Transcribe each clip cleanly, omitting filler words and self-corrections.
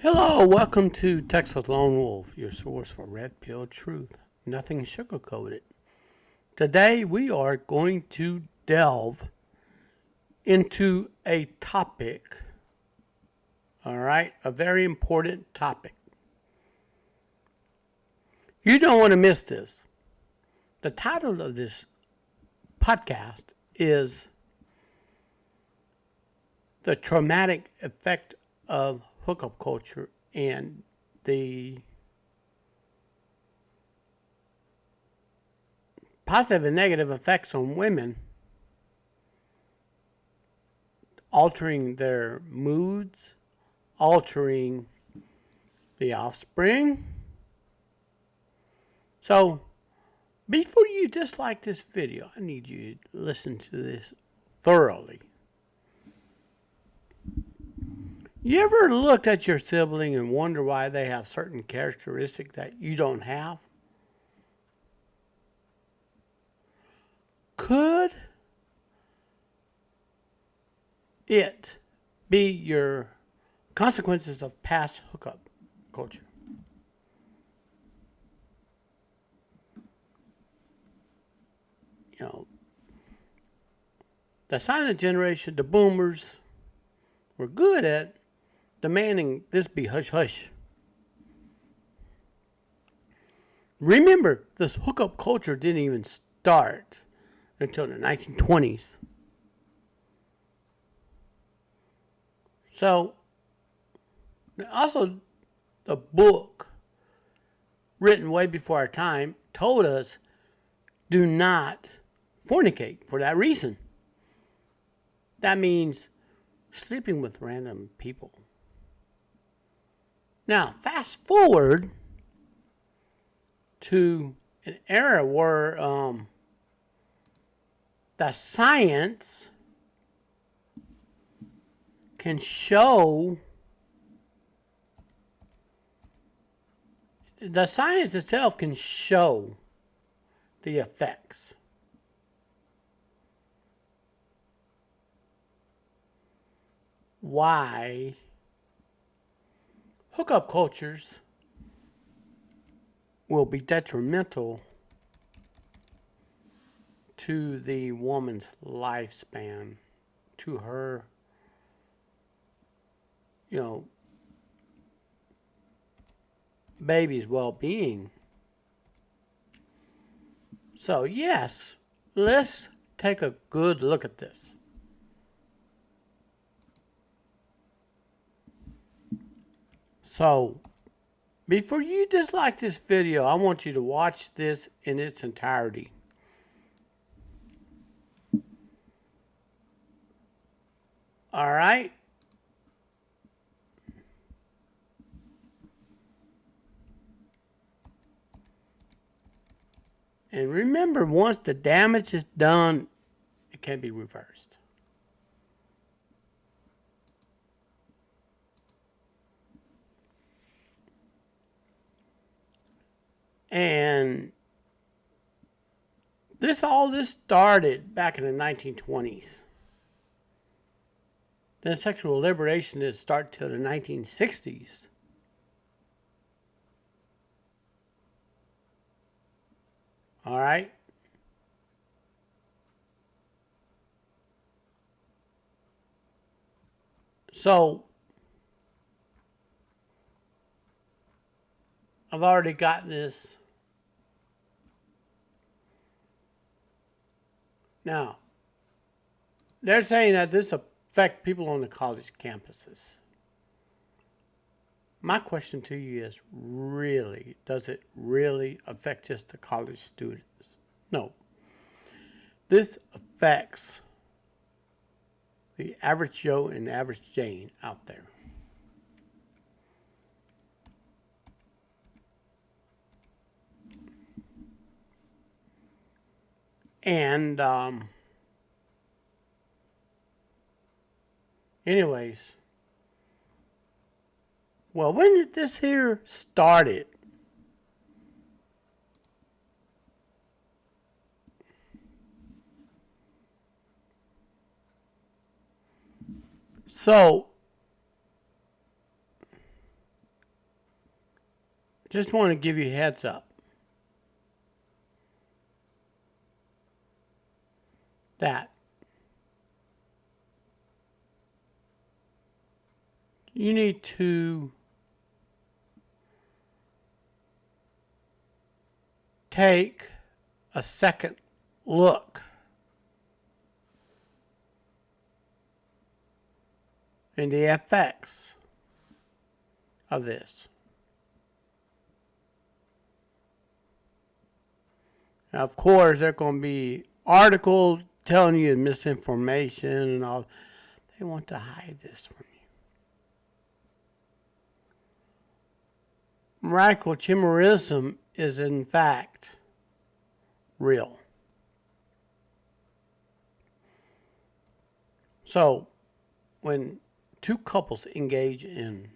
Hello, welcome to Texas Lone Wolf, your source for red pill truth. Nothing sugar-coated. Today we are going to delve into a topic, a very important topic. You don't want to miss this. The title of this podcast is The Traumatic Effect of Hookup Culture and the positive and negative effects on women, altering their moods, altering the offspring. So, before you dislike this video, I need you to listen to this thoroughly. You ever looked at your sibling and wonder why they have certain characteristics that you don't have? Could it be your consequences of past hookup culture? You know, the silent generation, the boomers, were good at demanding this be hush-hush. Remember, this hookup culture didn't even start until the 1920s. So, also, the book, written way before our time, told us do not fornicate for that reason. That means sleeping with random people. Now, fast forward to an era where the science can show, the science itself can show the effects. Why hookup cultures will be detrimental to the woman's lifespan, to her, baby's well-being. So yes, let's take a good look at this. So, before you dislike this video, I want you to watch this in its entirety. All right? And remember, once the damage is done, it can be reversed. And all this started back in the 1920s. Then sexual liberation didn't start till the 1960s. All right? So, I've already got this. Now, they're saying that this affects people on the college campuses. My question to you is, really, does it really affect just the college students? No. This affects the average Joe and the average Jane out there. And, anyways, well, when did this here started? So, just want to give you a heads up that you need to take a second look in the effects of this. Now, of course, there are going to be articles telling you misinformation and all. They want to hide this from you. Radical chimerism is, in fact, real. So, when two couples engage in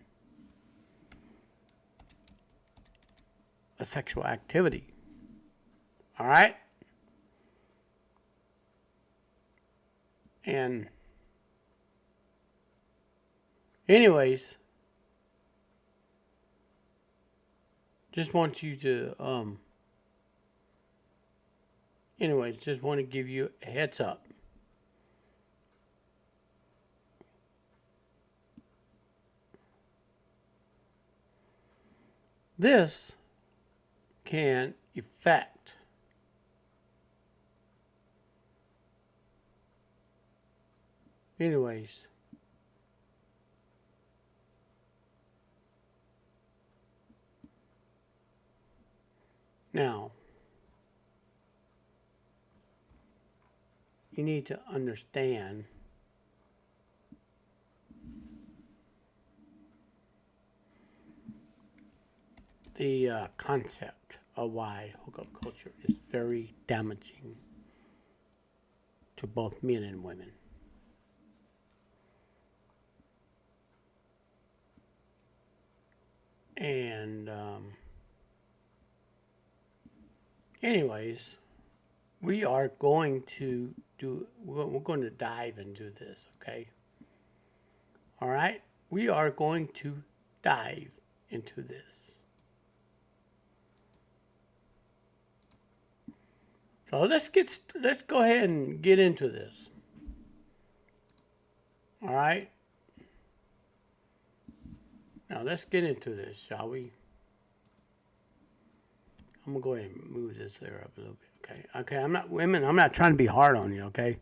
a sexual activity, all right? And anyways, just want you to, just want to give you a heads up. This can affect now you need to understand the concept of why hookup culture is very damaging to both men and women. And anyways, we're going to dive into this, okay? All right? We are going to dive into this. So let's go ahead and get into this. All right? Now let's get into this, shall we? I'm gonna go ahead and move this there up a little bit, okay? I'm not trying to be hard on you, okay?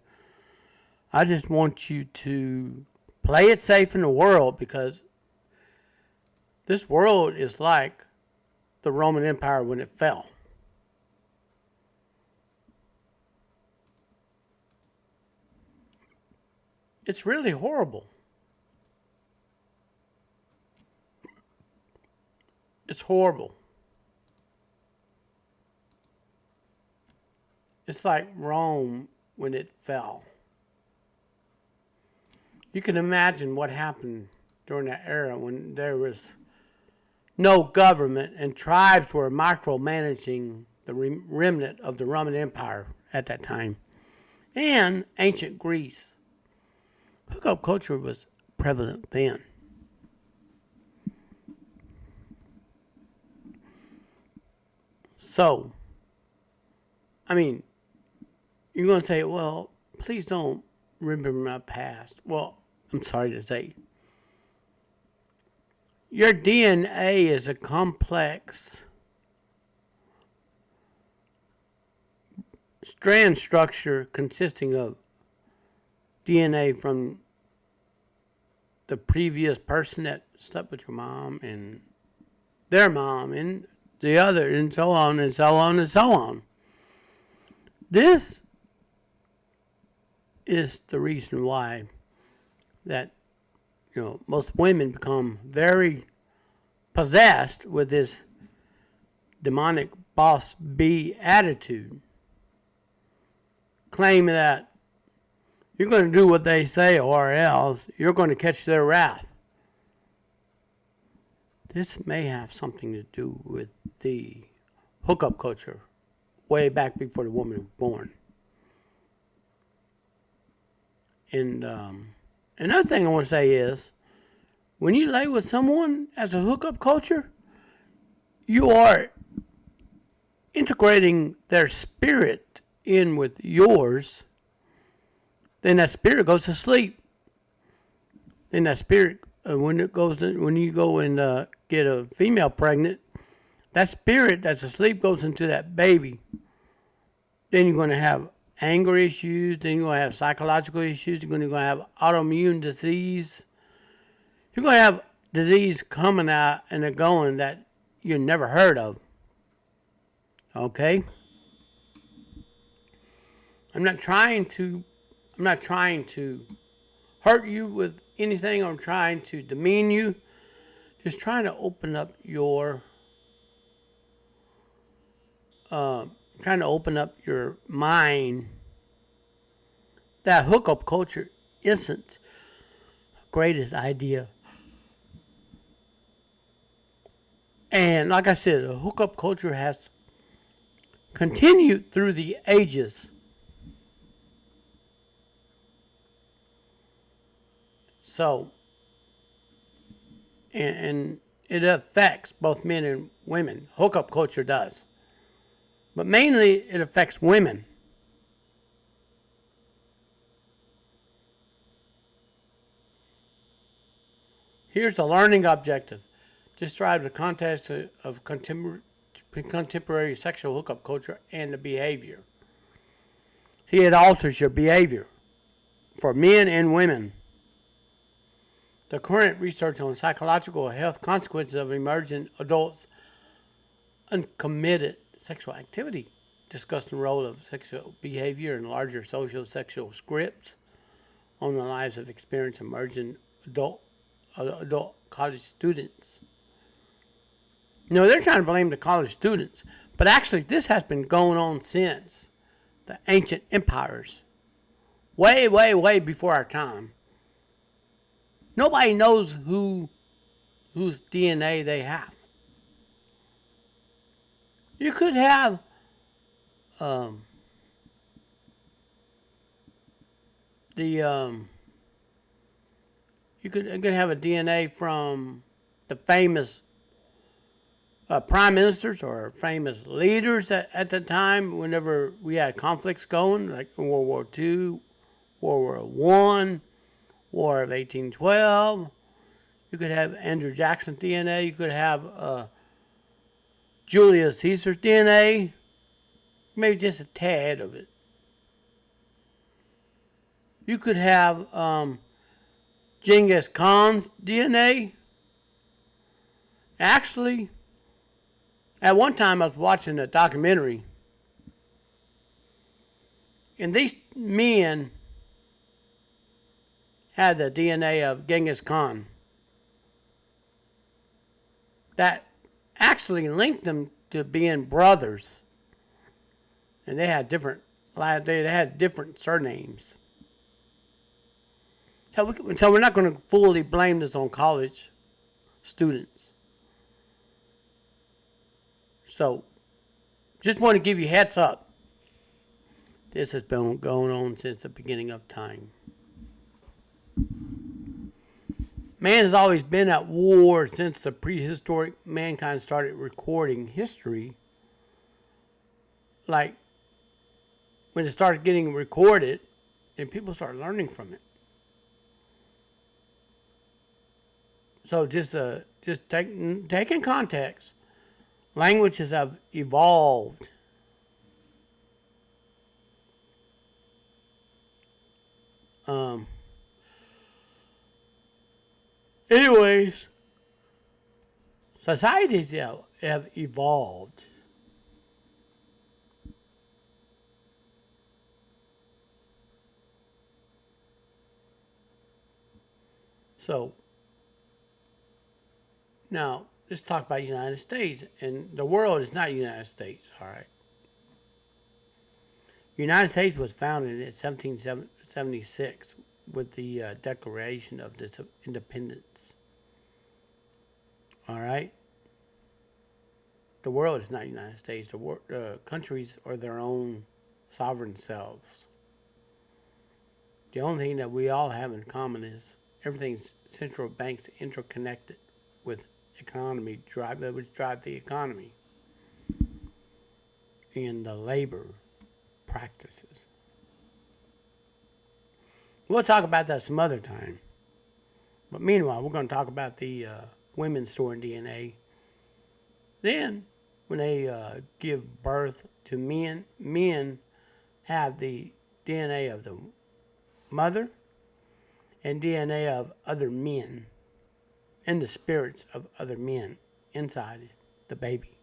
I just want you to play it safe in the world, because this world is like the Roman Empire when it fell. It's really horrible. It's horrible. It's like Rome when it fell. You can imagine what happened during that era when there was no government and tribes were micromanaging the remnant of the Roman Empire at that time. And ancient Greece. Hookup culture was prevalent then. So, I mean, you're going to say, well, please don't remember my past. Well, I'm sorry to say. Your DNA is a complex strand structure consisting of DNA from the previous person that slept with your mom and their mom and the other, and so on and so on and so on. This is the reason why that, most women become very possessed with this demonic boss bee attitude, claiming that you're going to do what they say or else you're going to catch their wrath. This may have something to do with the hookup culture way back before the woman was born. And another thing I want to say is, when you lay with someone as a hookup culture, you are integrating their spirit in with yours, then that spirit goes to sleep. Then that spirit, when you go and get a female pregnant, that spirit that's asleep goes into that baby. Then you're going to have anger issues. Then you're going to have psychological issues. You're going to have autoimmune disease. You're going to have disease coming out and going that you never heard of. Okay? I'm not trying to hurt you with anything. I'm trying to demean you. Just trying to open up your mind. That hookup culture isn't the greatest idea. And like I said, the hookup culture has continued through the ages. So, and it affects both men and women. Hookup culture does. But mainly it affects women. Here's the learning objective. Describe the context of contemporary sexual hookup culture and the behavior. See, it alters your behavior for men and women. The current research on psychological health consequences of emerging adults' uncommitted sexual activity discussed the role of sexual behavior in larger social sexual scripts on the lives of experienced emerging adult college students. They're trying to blame the college students, but actually this has been going on since the ancient empires, way, way, way before our time. Nobody knows whose DNA they have. You could have you could have a DNA from the famous prime ministers or famous leaders at the time whenever we had conflicts going, like World War II, World War I, War of 1812. You could have Andrew Jackson's DNA. You could have Julius Caesar's DNA. Maybe just a tad of it. You could have Genghis Khan's DNA. Actually, at one time I was watching a documentary, and these men had the DNA of Genghis Khan. That actually linked them to being brothers, and they had different surnames. So we're not going to fully blame this on college students. So, just want to give you heads up. This has been going on since the beginning of time. Man has always been at war since the prehistoric mankind started recording history. Like, when it started getting recorded, and people started learning from it. So just take in context. Languages have evolved. Anyways, societies have evolved. So, now, let's talk about the United States. And the world is not the United States, all right? The United States was founded in 1776 with the Declaration of Independence. All right? The world is not the United States. The countries are their own sovereign selves. The only thing that we all have in common is everything's central banks interconnected with economy which drive the economy and the labor practices. We'll talk about that some other time. But meanwhile, we're going to talk about the women storing DNA. Then, when they give birth to men have the DNA of the mother and DNA of other men and the spirits of other men inside the baby.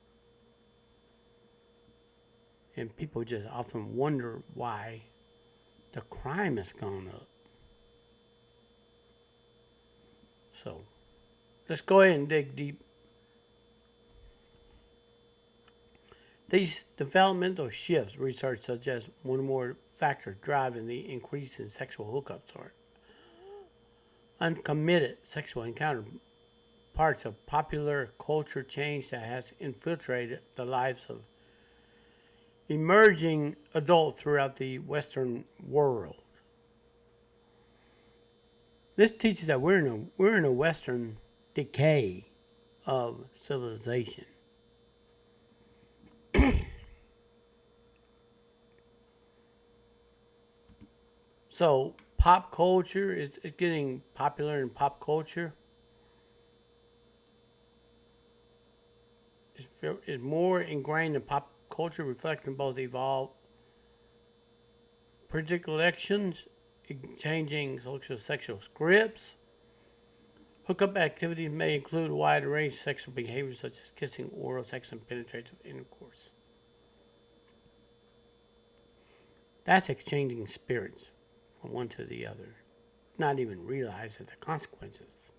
And people just often wonder why the crime has gone up. So, let's go ahead and dig deep. These developmental shifts, research suggests one or more factors driving the increase in sexual hookups are uncommitted sexual encounter, parts of popular culture change that has infiltrated the lives of emerging adults throughout the Western world. This teaches that we're in a Western decay of civilization. So pop culture is getting popular in pop culture. It's more ingrained in pop culture, reflecting both evolved predilections, changing social sexual scripts. Hookup activities may include a wide range of sexual behaviors such as kissing, oral sex, and penetrative intercourse. That's exchanging spirits from one to the other, not even realizing the consequences.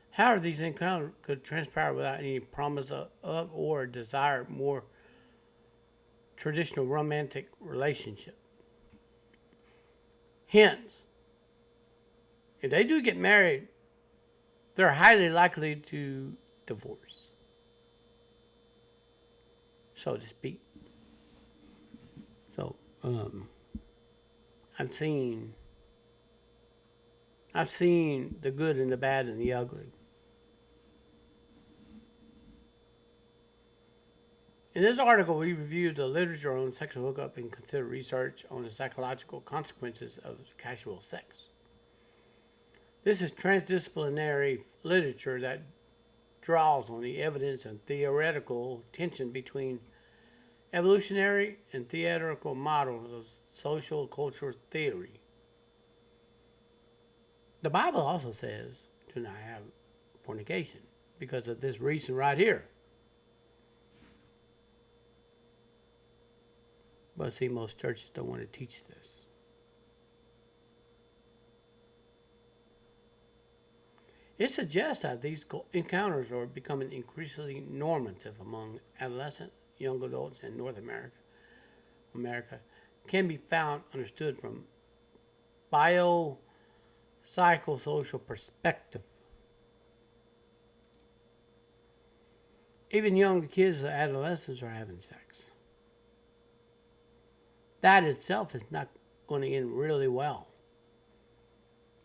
However, these encounters could transpire without any promise of or desire more traditional romantic relationship. Hence, if they do get married, they're highly likely to divorce, so to speak. So, I've seen the good and the bad and the ugly. In this article, we reviewed the literature on sexual hookup and considered research on the psychological consequences of casual sex. This is transdisciplinary literature that draws on the evidence and theoretical tension between evolutionary and theoretical models of social cultural theory. The Bible also says, do not have fornication because of this reason right here. But see, most churches don't want to teach this. It suggests that these encounters are becoming increasingly normative among adolescent young adults in North America can be found understood from biopsychosocial perspective. Even younger kids and adolescents are having sex. That itself is not going to end really well.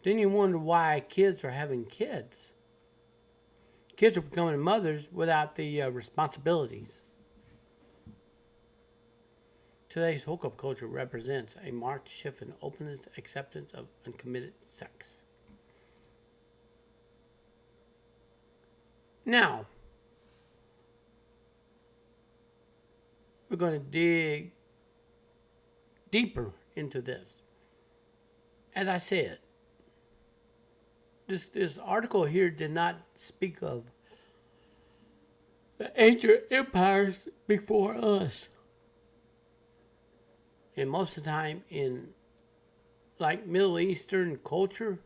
Then you wonder why kids are having kids. Kids are becoming mothers without the responsibilities. Today's hookup culture represents a marked shift in openness, acceptance of uncommitted sex. Now, we're going to dig deeper into this. As I said, this article here did not speak of the ancient empires before us. And most of the time in like Middle Eastern culture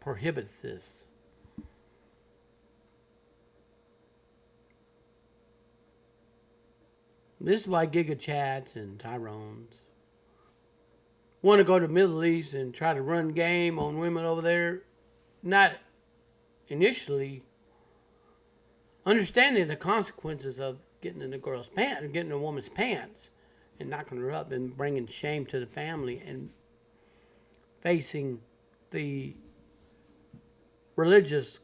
prohibits this. This is why Giga Chads and Tyrones want to go to the Middle East and try to run game on women over there, not initially understanding the consequences of getting in a girl's pants, or getting in a woman's pants, and knocking her up and bringing shame to the family and facing the religious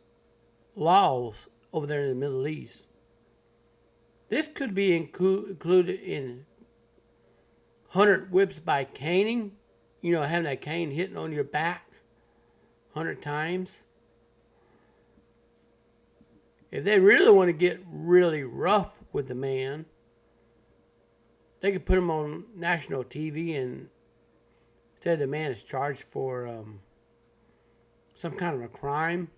laws over there in the Middle East. This could be included in 100 whips by caning. You know, having that cane hitting on your back 100 times. If they really want to get really rough with the man, they could put him on national TV and said the man is charged for some kind of a crime,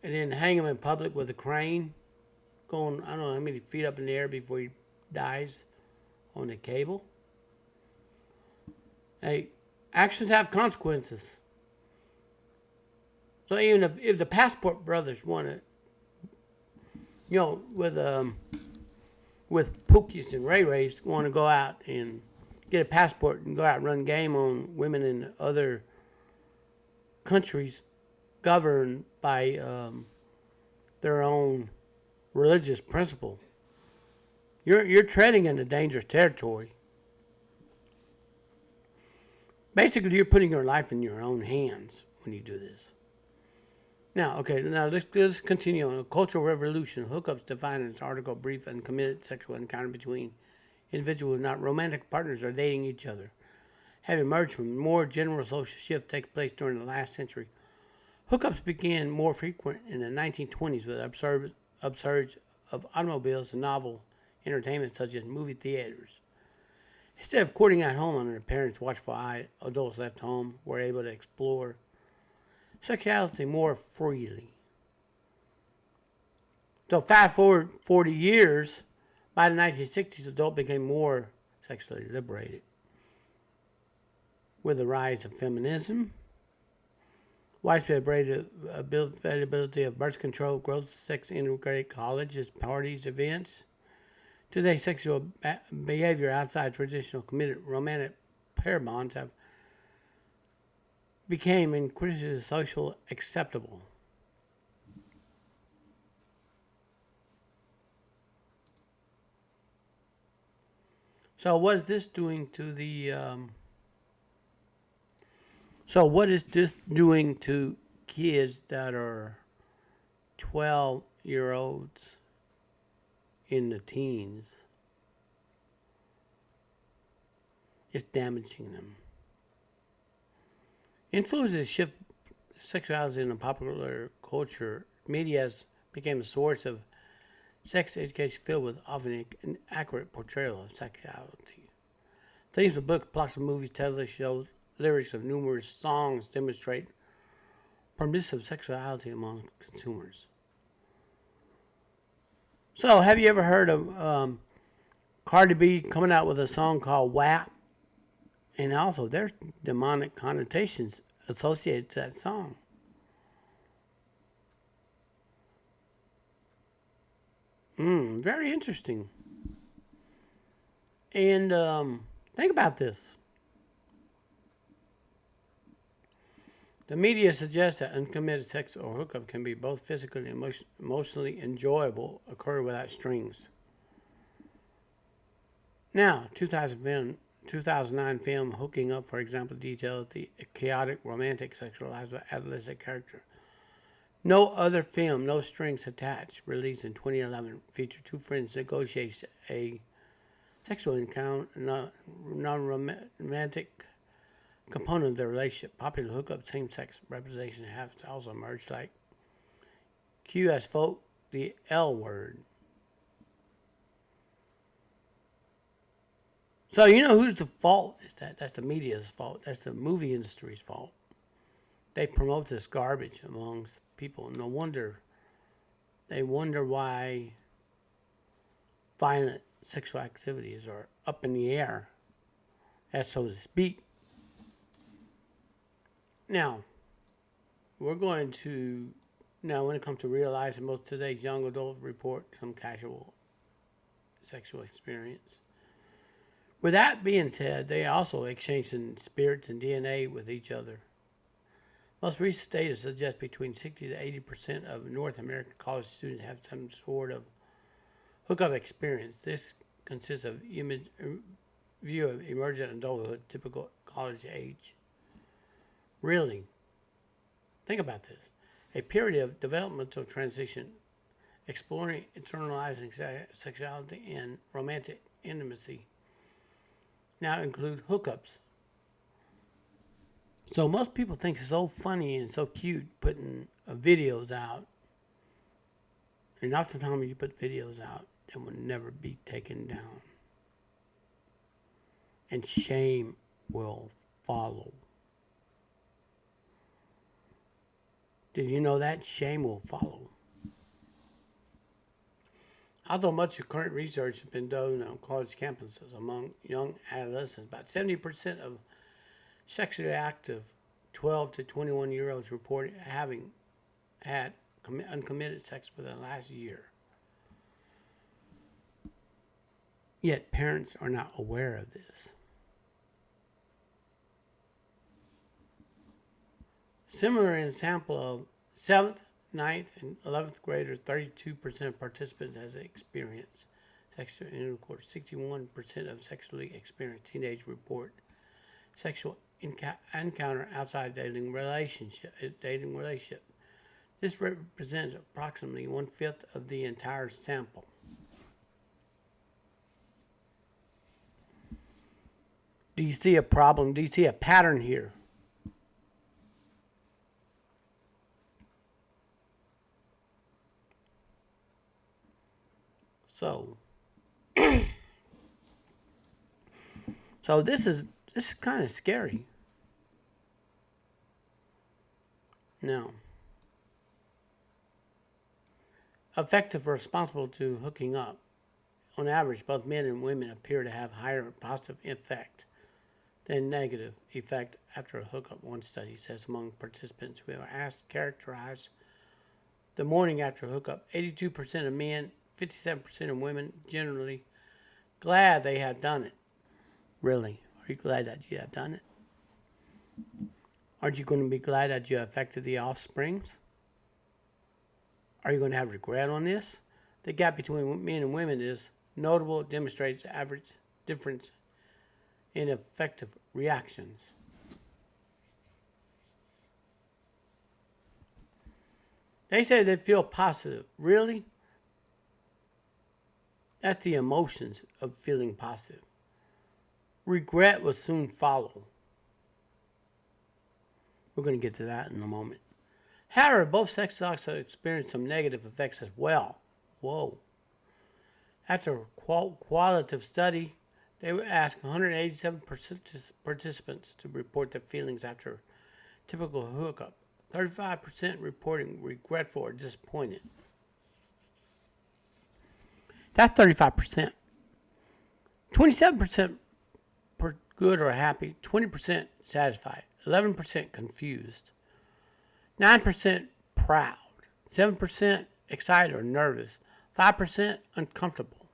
and then hang him in public with a crane going, I don't know how many feet up in the air before he dies on the cable. Hey, actions have consequences. So even if the Passport brothers want to, you know, with Pookies and Ray Rays want to go out and get a passport and go out and run game on women in other countries governed by their own religious principle, you're treading into dangerous territory. Basically, you're putting your life in your own hands when you do this. Now, let's continue on. A cultural revolution. Hookups defined in this article brief and committed sexual encounter between individuals not romantic partners or dating each other have emerged from more general social shift taking place during the last century. Hookups began more frequent in the 1920s with upsurge of automobiles and novel entertainment such as movie theaters. Instead of courting at home under their parents' watchful eye, adults left home were able to explore sexuality more freely. So fast forward 40 years, by the 1960s, adults became more sexually liberated. With the rise of feminism, widespread availability of birth control, growth, sex integrated colleges, parties, events, today sexual behavior outside traditional committed romantic pair bonds have became increasingly socially acceptable. So what is this doing to the? So what is this doing to kids that are 12-year-olds in the teens? It's damaging them. Influences shift sexuality in the popular culture. Media became a source of sex education filled with often inaccurate portrayal of sexuality. Themes of books, plots of movies, television shows, lyrics of numerous songs demonstrate permissive sexuality among consumers. So, have you ever heard of Cardi B coming out with a song called WAP? And also, there's demonic connotations associated to that song. Very interesting. And think about this. The media suggests that uncommitted sex or hookup can be both physically and emotionally enjoyable, occur without strings. Now, 2009 film Hooking Up, for example, details the chaotic, romantic, sexualized adolescent character. No other film, No Strings Attached, released in 2011, featured two friends negotiate a sexual encounter, non-romantic component of their relationship. Popular hookup same-sex representation have also emerged, like Q as folk, the L word. So you know whose the fault is that? That's the media's fault. That's the movie industry's fault. They promote this garbage amongst people. No wonder they wonder why violent sexual activities are up in the air, as so to speak. Now, we're going to, when it comes to realizing most of today's young adults report some casual sexual experience. With that being said, they also exchange spirits and DNA with each other. Most recent data suggests between 60 to 80% of North American college students have some sort of hookup experience. This consists of view of emergent adulthood, typical college age. Really, think about this. A period of developmental transition exploring internalizing sexuality and romantic intimacy now include hookups. So most people think it's so funny and so cute putting videos out. And oftentimes you put videos out that will never be taken down. And shame will follow. Did you know that? Shame will follow. Although much of current research has been done on college campuses among young adolescents, about 70% of sexually active 12 to 21-year-olds reported having had uncommitted sex within the last year. Yet parents are not aware of this. Similar in a sample of 7th, 9th, and 11th graders, 32% of participants has experienced sexual intercourse. 61% of sexually experienced teenagers report sexual encounter outside dating relationship. This represents approximately 1/5 of the entire sample. Do you see a problem? Do you see a pattern here? So this is kind of scary. Now, effective responsible to hooking up. On average, both men and women appear to have higher positive effect than negative effect after a hookup, one study says. Among participants who were asked to characterize the morning after a hookup, 82% of men, 57% of women generally glad they had done it. Really? Are you glad that you have done it? Aren't you going to be glad that you affected the offsprings? Are you going to have regret on this? The gap between men and women is notable. It demonstrates the average difference in effective reactions. They say they feel positive. Really? That's the emotions of feeling positive. Regret will soon follow. We're going to get to that in a moment. However, both sex acts have experienced some negative effects as well. Whoa. After a qualitative study, they asked 187 participants to report their feelings after a typical hookup. 35% reporting regretful or disappointed. That's 35%. 27% good or happy. 20% satisfied. 11% confused. 9% proud. 7% excited or nervous. 5% uncomfortable.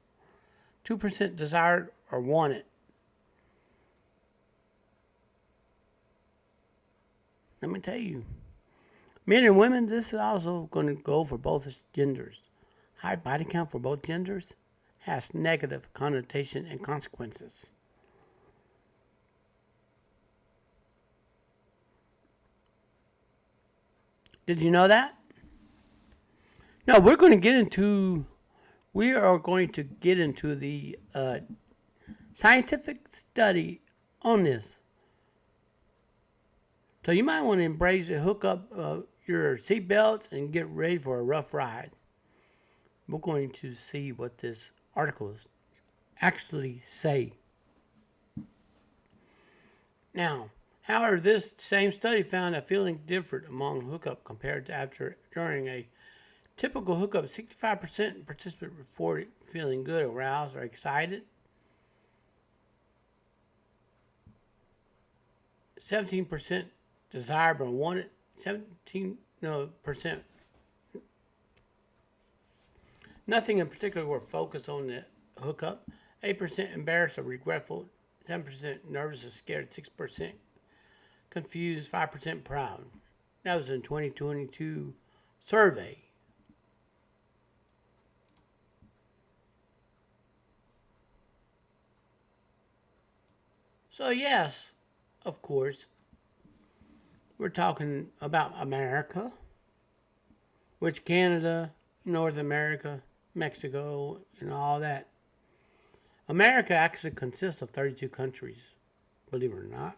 2% desired or wanted. Let me tell you, men and women, this is also going to go for both genders. High body count for both genders has negative connotation and consequences. Did you know that? No, we are going to get into the scientific study on this. So you might want to embrace it, hook up your seatbelts, and get ready for a rough ride. We're going to see what this article actually say. Now, however, this same study found a feeling different among hookup compared to during a typical hookup. 65% participants reported feeling good, aroused, or excited. 17% desired or wanted. 17% nothing in particular were focused on the hookup. 8% embarrassed or regretful. 7% nervous or scared. 6% confused. 5% proud. That was in 2022 survey. So yes, of course, we're talking about America, which Canada, North America, Mexico, and all that. America actually consists of 32 countries, believe it or not.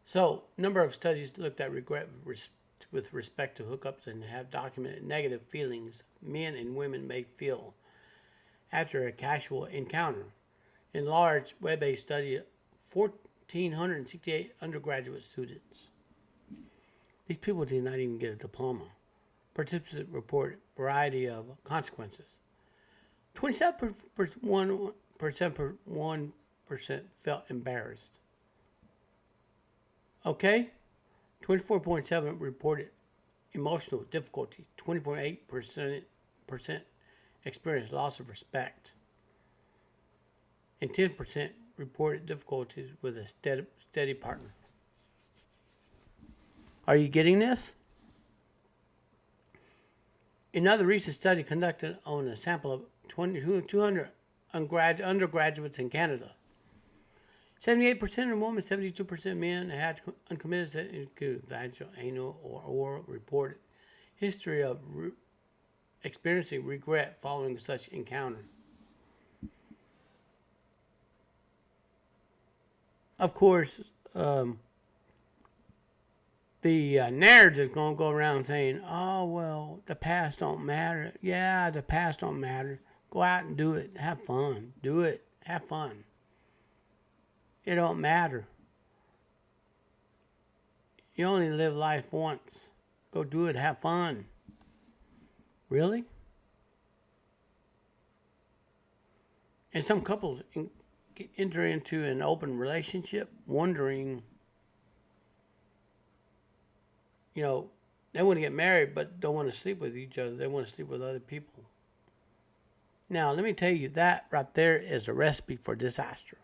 So, number of studies looked at regret with respect to hookups and have documented negative feelings men and women may feel after a casual encounter. In large web-based study, 1,468 undergraduate students. These people did not even get a diploma. Participants reported a variety of consequences. 27% felt embarrassed. Okay? 24.7% reported emotional difficulties. 20.8% experienced loss of respect. And 10% reported difficulties with a steady partner. Are you getting this? Another recent study conducted on a sample of 200 undergraduates in Canada. 78% of women, 72% men had uncommitted sex, including vaginal, anal, or oral, reported history of experiencing regret following such encounter. Of course, the narrative is going to go around saying, oh, well, the past don't matter. Yeah, the past don't matter. Go out and do it. Have fun. Do it. Have fun. It don't matter. You only live life once. Go do it. Have fun. Really? And some couples enter into an open relationship wondering, they want to get married but don't want to sleep with each other. They want to sleep with other people. Now, let me tell you, that right there is a recipe for disaster.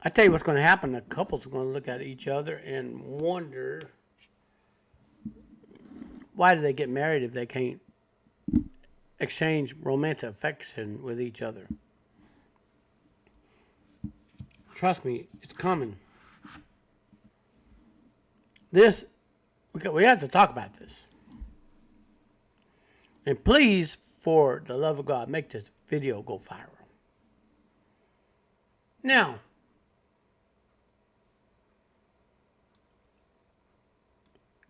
I tell you what's going to happen. The couples are going to look at each other and wonder, why do they get married if they can't exchange romantic affection with each other? Trust me, it's coming. We have to talk about this. And please, for the love of God, make this video go viral. Now,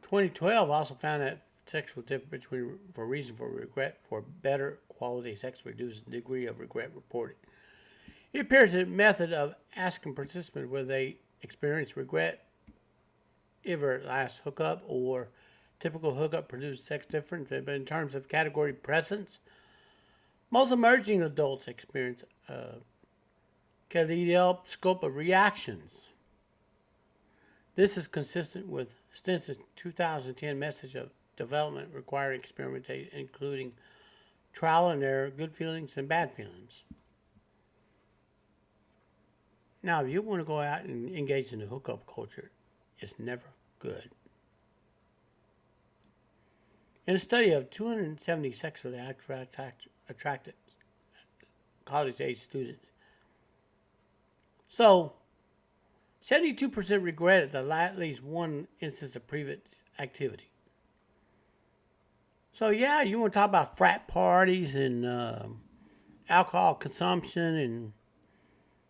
(2012) also found that sexual difference for reason for regret for better quality sex reduces the degree of regret reported. It appears a method of asking participants whether they experience regret ever last hookup or typical hookup produced sex difference, but in terms of category presence, most emerging adults experience a kaleidoscope of reactions. This is consistent with Stinson's 2010 message of development requiring experimentation, including trial and error, good feelings, and bad feelings. Now, if you want to go out and engage in the hookup culture, it's never good. In a study of 270 sexually attracted college-age students, 72% regretted at least one instance of previous activity. So yeah, you want to talk about frat parties and alcohol consumption and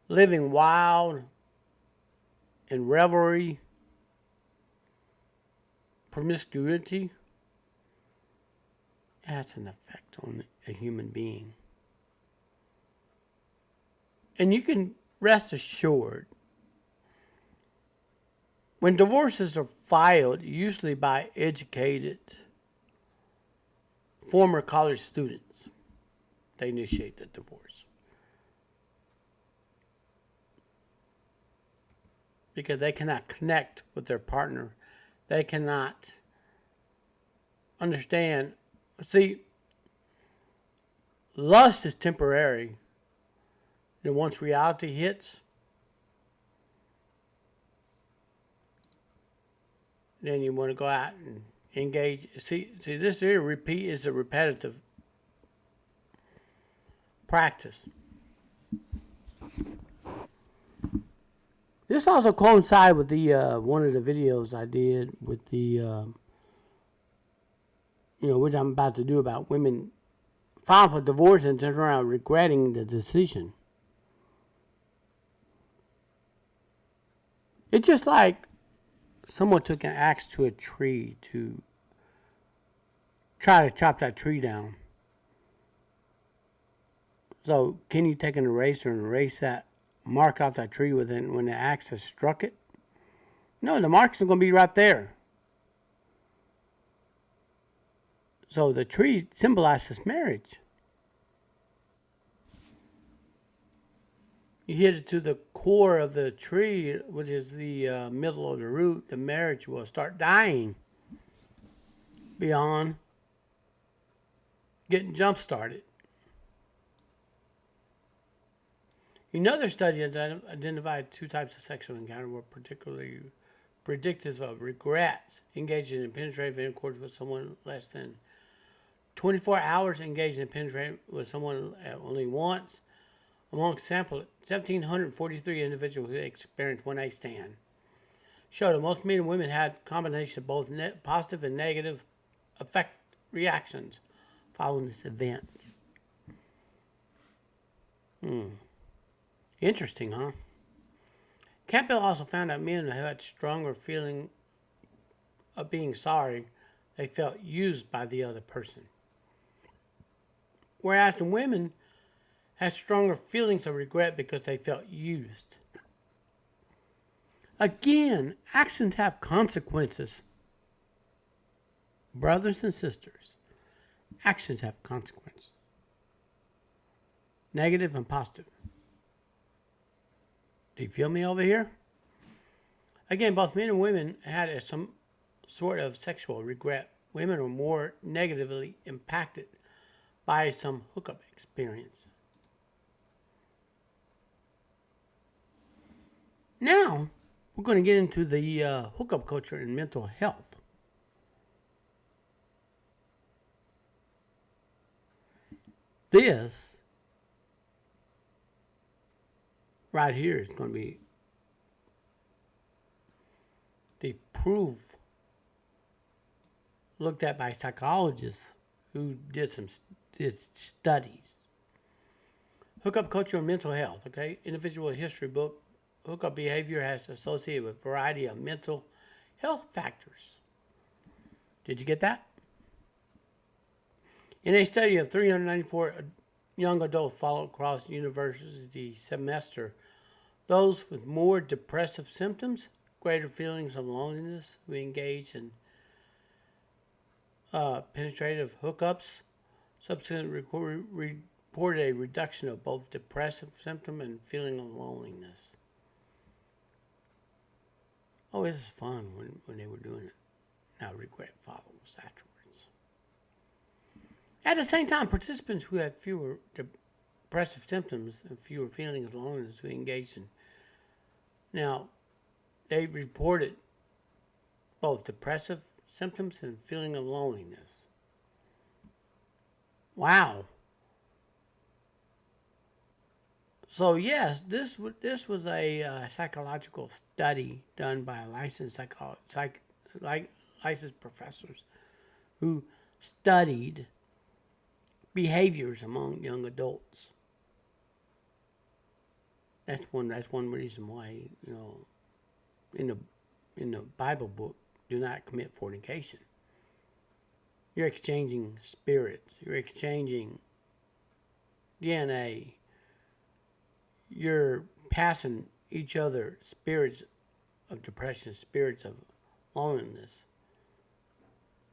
living wild and revelry, promiscuity. It has an effect on a human being. And you can rest assured, when divorces are filed, usually by educated former college students, they initiate the divorce. Because they cannot connect with their partner. They cannot understand. See, lust is temporary. And once reality hits, then you want to go out and engage. See, this here is a repetitive practice. This also coincides with the one of the videos I did with the, which I'm about to do about women filing for divorce and turn around regretting the decision. It's just like someone took an axe to a tree to try to chop that tree down. So can you take an eraser and erase that mark off that tree when the axe has struck it? No, the marks are going to be right there. So the tree symbolizes marriage. You hit it to the core of the tree, which is the middle of the root, the marriage will start dying beyond getting jump started. Another study identified 2 types of sexual encounter were particularly predictive of regrets: engaging in penetrative intercourse with someone less than 24 hours, engaging in penetrative with someone only once. Among sampled 1,743 individuals who experienced one night stand, showed that most men and women had a combination of both positive and negative affect reactions following this event. Interesting, huh? Campbell also found that men who had stronger feeling of being sorry, they felt used by the other person. Whereas the women had stronger feelings of regret because they felt used. Again, actions have consequences. Brothers and sisters, actions have consequences. Negative and positive. Do you feel me over here? Again, both men and women had some sort of sexual regret. Women are more negatively impacted by some hookup experience. Now, we're going to get into the hookup culture and mental health. This right here is going to be the proof looked at by psychologists who did studies. Hookup culture and mental health, okay? Individual history book. Hookup behavior has associated with a variety of mental health factors. Did you get that? In a study of 394 young adults followed across university semester, those with more depressive symptoms, greater feelings of loneliness, who engage in penetrative hookups, subsequently reported a reduction of both depressive symptom and feeling of loneliness. Oh, this is fun when they were doing it. Now regret follows afterwards. At the same time, participants who had fewer depressive symptoms and fewer feelings of loneliness who engaged in. Now, they reported both depressive symptoms and feeling of loneliness. Wow. So yes, this was a psychological study done by licensed licensed professors who studied behaviors among young adults. That's one reason why, in the Bible book, do not commit fornication. You're exchanging spirits. You're exchanging DNA. You're passing each other spirits of depression, spirits of loneliness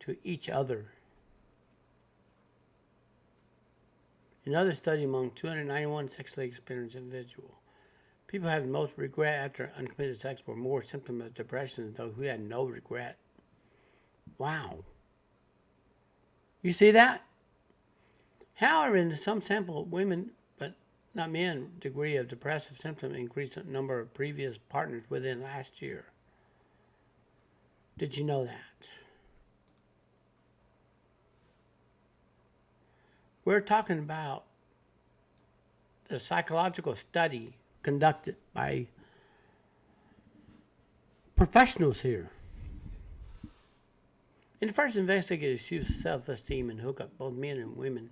to each other. Another study among 291 sexually experienced individuals. People having most regret after uncommitted sex were more symptoms of depression than those who had no regret. Wow. You see that? However, in some sample, women, but not men, degree of depressive symptom increased the number of previous partners within last year. Did you know that? We're talking about the psychological study conducted by professionals here. In the first investigative issues of self-esteem and hookup, both men and women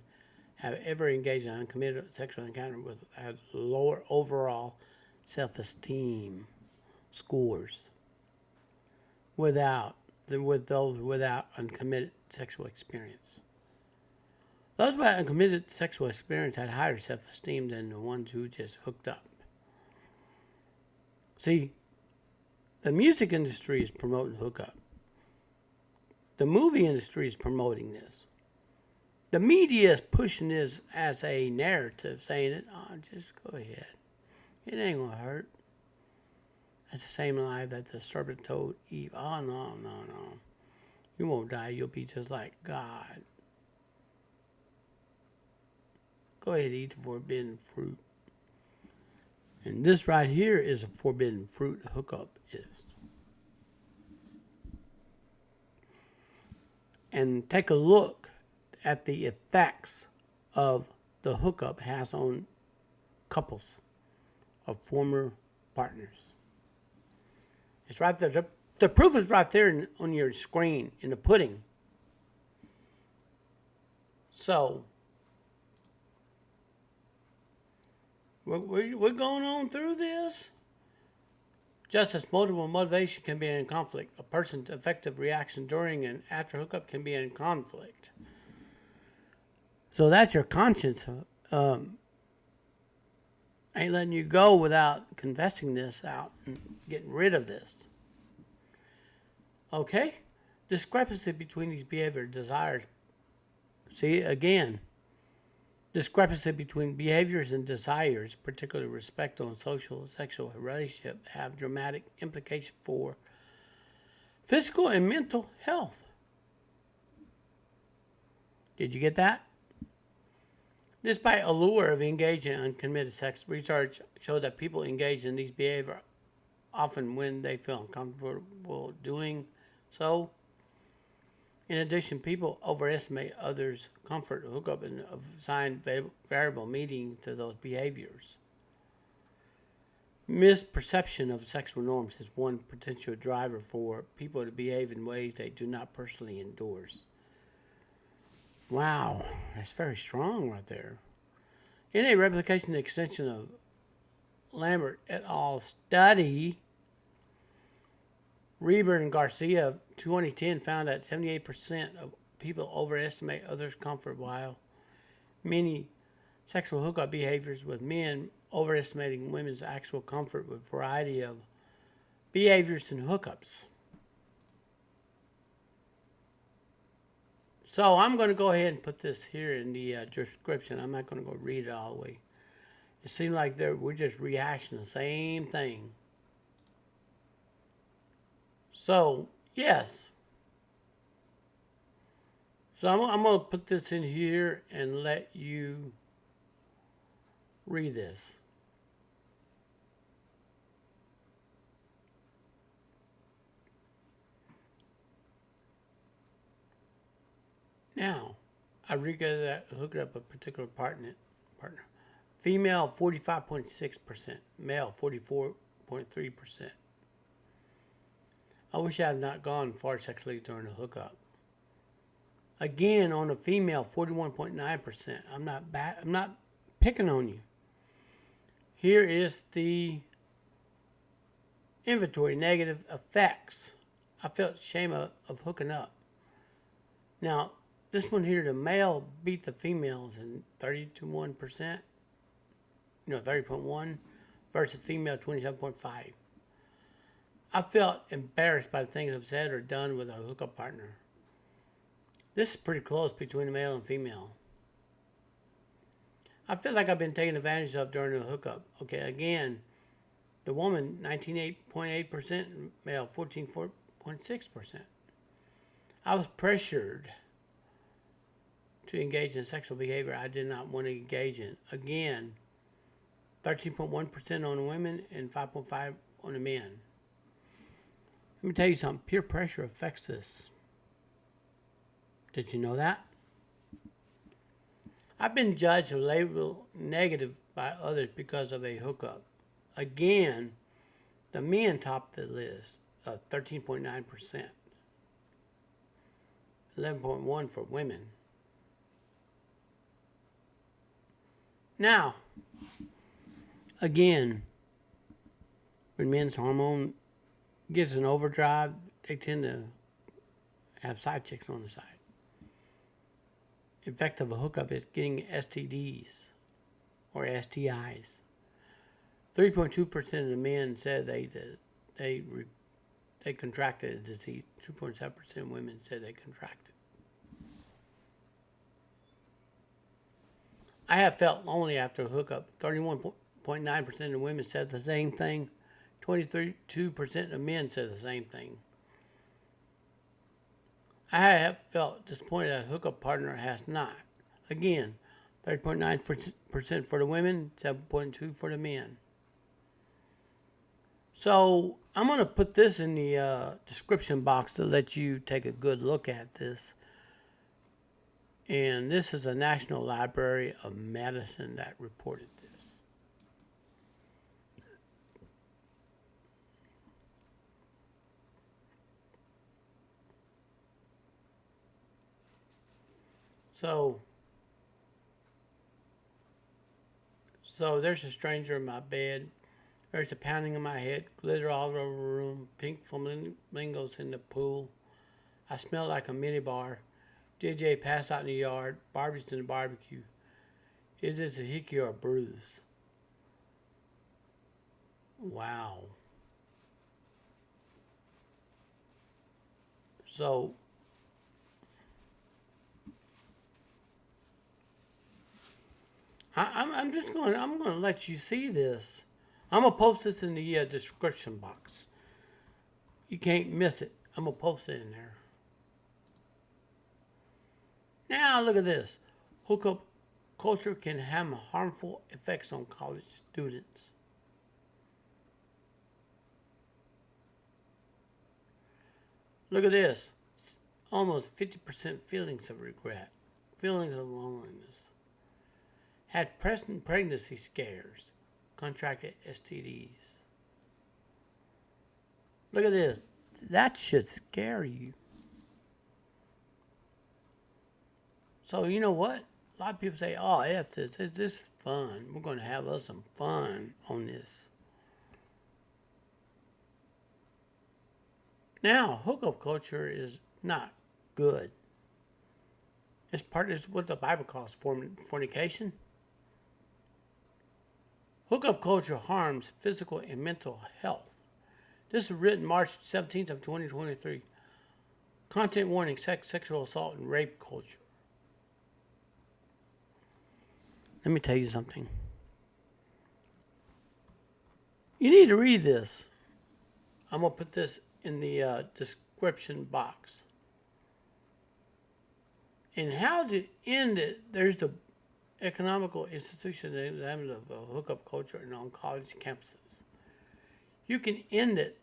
have ever engaged in uncommitted sexual encounter with had lower overall self-esteem scores than with those without uncommitted sexual experience. Those without uncommitted sexual experience had higher self-esteem than the ones who just hooked up. See, the music industry is promoting hookup. The movie industry is promoting this. The media is pushing this as a narrative, saying it, oh, just go ahead. It ain't going to hurt. That's the same lie that the serpent told Eve. Oh, no. You won't die. You'll be just like God. Go ahead and eat the forbidden fruit. And this right here is a forbidden fruit hookup is. And take a look at the effects of the hookup has on couples of former partners. It's right there. The proof is right there on your screen in the pudding. So, we're going on through this. Just as multiple motivation can be in conflict, a person's effective reaction during and after hookup can be in conflict. So that's your conscience ain't letting you go without confessing this out and getting rid of this. Okay? Discrepancy between these behavior desires. See, again, discrepancy between behaviors and desires, particularly respect on social and sexual relationship, have dramatic implications for physical and mental health. Did you get that? Despite allure of engaging in uncommitted sex, research showed that people engage in these behaviors often when they feel uncomfortable doing so. In addition, people overestimate others' comfort to hook up and assign variable meaning to those behaviors. Misperception of sexual norms is one potential driver for people to behave in ways they do not personally endorse. Wow, that's very strong right there. In a replication extension of Lambert et al. Study, Reber and Garcia of 2010 found that 78% of people overestimate others' comfort, while many sexual hookup behaviors with men overestimating women's actual comfort with a variety of behaviors and hookups. So I'm going to go ahead and put this here in the description. I'm not going to go read it all the way. It seems like we're just rehashing the same thing. So, yes. So I'm going to put this in here and let you read this. Now, I hooked up a particular partner. Female 45.6%, male 44.3%. I wish I had not gone far sexually during the hookup. Again, on a female 41.9%. I'm not picking on you. Here is the inventory negative effects. I felt shame of hooking up. Now, this one here, the male beat the females in 30.1%. 30.1 versus female 27.5. I felt embarrassed by the things I've said or done with a hookup partner. This is pretty close between the male and female. I feel like I've been taken advantage of during the hookup. Okay, again, the woman 19.8%, male 14.6%. I was pressured to engage in sexual behavior I did not want to engage in. Again, 13.1% on the women and 5.5% on the men. Let me tell you something. Peer pressure affects this. Did you know that? I've been judged or labeled negative by others because of a hookup. Again, the men top the list 13.9%, 11.1% for women. Now, again, when men's hormone gets an overdrive, they tend to have side chicks on the side. Effect of a hookup is getting STDs or STIs. 3.2% of the men said they contracted a disease. 2.7% of women said they contracted. I have felt lonely after a hookup. 31.9% of women said the same thing. 22% of men said the same thing. I have felt disappointed that a hookup partner has not. Again, 30.9% for the women, 7.2% for the men. So I'm going to put this in the description box to let you take a good look at this. And this is a National Library of Medicine that reported this. So there's a stranger in my bed. There's a pounding in my head, glitter all over the room, pink flamingos in the pool. I smell like a minibar. DJ passed out in the yard, Barbie's in the barbecue. Is this a hickey or a bruise? Wow. So, I'm going to let you see this. I'm going to post this in the description box. You can't miss it. I'm going to post it in there. Now look at this. Hookup culture can have harmful effects on college students. Look at this. Almost 50% feelings of regret, feelings of loneliness. Had pregnancy scares, contracted STDs. Look at this. That should scare you. So you know what? A lot of people say, oh, F this is fun. We're going to have us some fun on this. Now, hookup culture is not good. It's what the Bible calls fornication. Hookup culture harms physical and mental health. This is written March 17th of 2023. Content warning, sexual assault, and rape culture. Let me tell you something. You need to read this. I'm going to put this in the description box. And how to end it, there's the economical institution of hookup culture on college campuses. You can end it.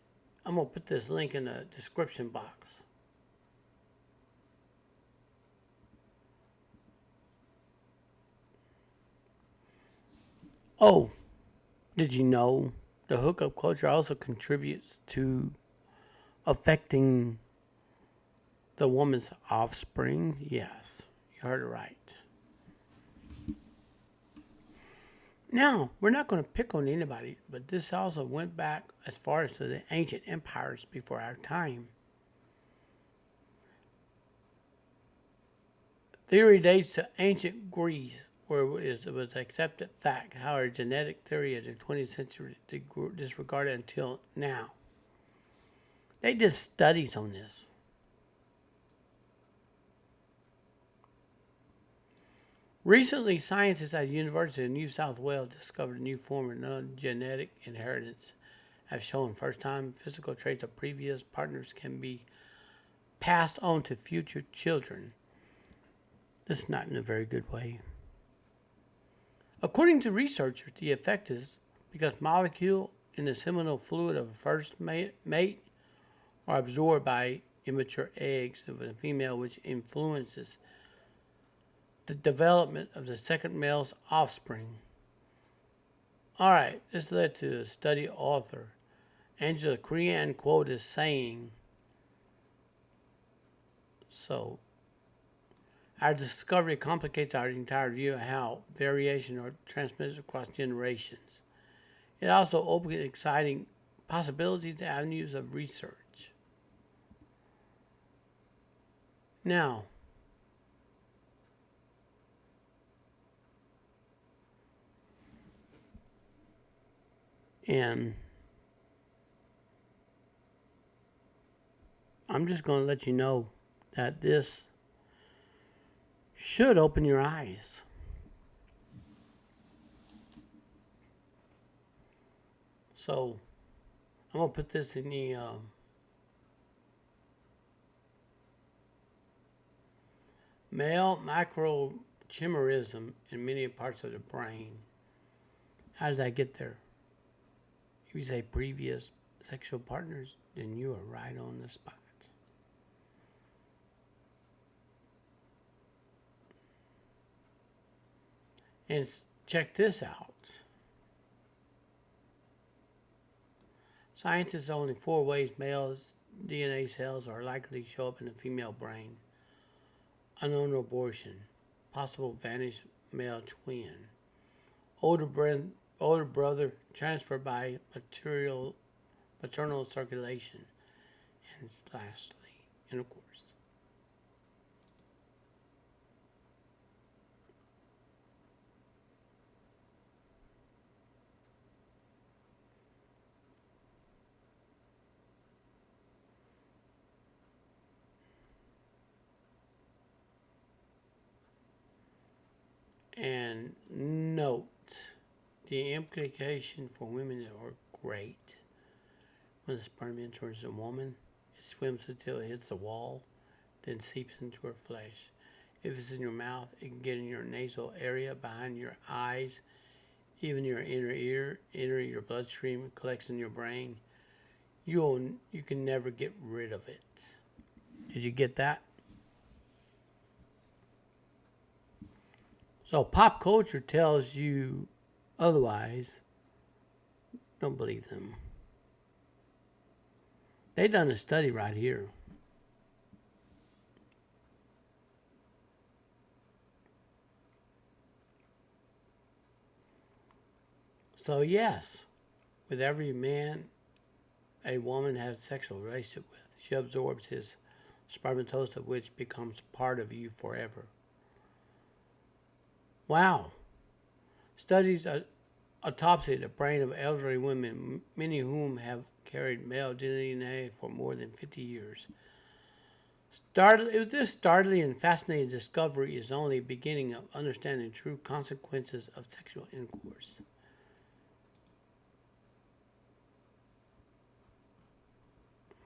I'm going to put this link in the description box. Oh, did you know the hookup culture also contributes to affecting the woman's offspring? Yes, you heard it right. Now, we're not going to pick on anybody, but this also went back as far as to the ancient empires before our time. Theory dates to ancient Greece, where it was accepted fact. However, genetic theory of the 20th century disregarded until now. They did studies on this. Recently, scientists at the University of New South Wales discovered a new form of non-genetic inheritance. Have shown first-time physical traits of previous partners can be passed on to future children. This is not in a very good way. According to researchers, the effect is because molecules in the seminal fluid of a first mate are absorbed by immature eggs of a female, which influences the development of the second male's offspring. All right, this led to a study author Angela Crean quote is saying, so our discovery complicates our entire view of how variation are transmitted across generations. It also opens exciting possibilities and avenues of research. Now, and I'm just going to let you know that this should open your eyes. So, I'm going to put this in the male macrochimerism in many parts of the brain. How does that get there? If you say previous sexual partners, then you are right on the spot. And check this out. Scientists only 4 ways male DNA cells are likely to show up in a female brain. Unknown abortion, possible vanished male twin, older brother transferred by paternal circulation, and lastly, intercourse. And note, the implication for women are great. When the sperm enters a woman, it swims until it hits the wall, then seeps into her flesh. If it's in your mouth, it can get in your nasal area, behind your eyes, even your inner ear, enter your bloodstream, collects in your brain. You can never get rid of it. Did you get that? So pop culture tells you otherwise. Don't believe them. They done a study right here. So yes, with every man a woman has a sexual relationship with, she absorbs his spermatozoa, which becomes part of you forever. Wow. Studies autopsy the brain of elderly women, many of whom have carried male DNA for more than 50 years. This startling and fascinating discovery is only the beginning of understanding true consequences of sexual intercourse.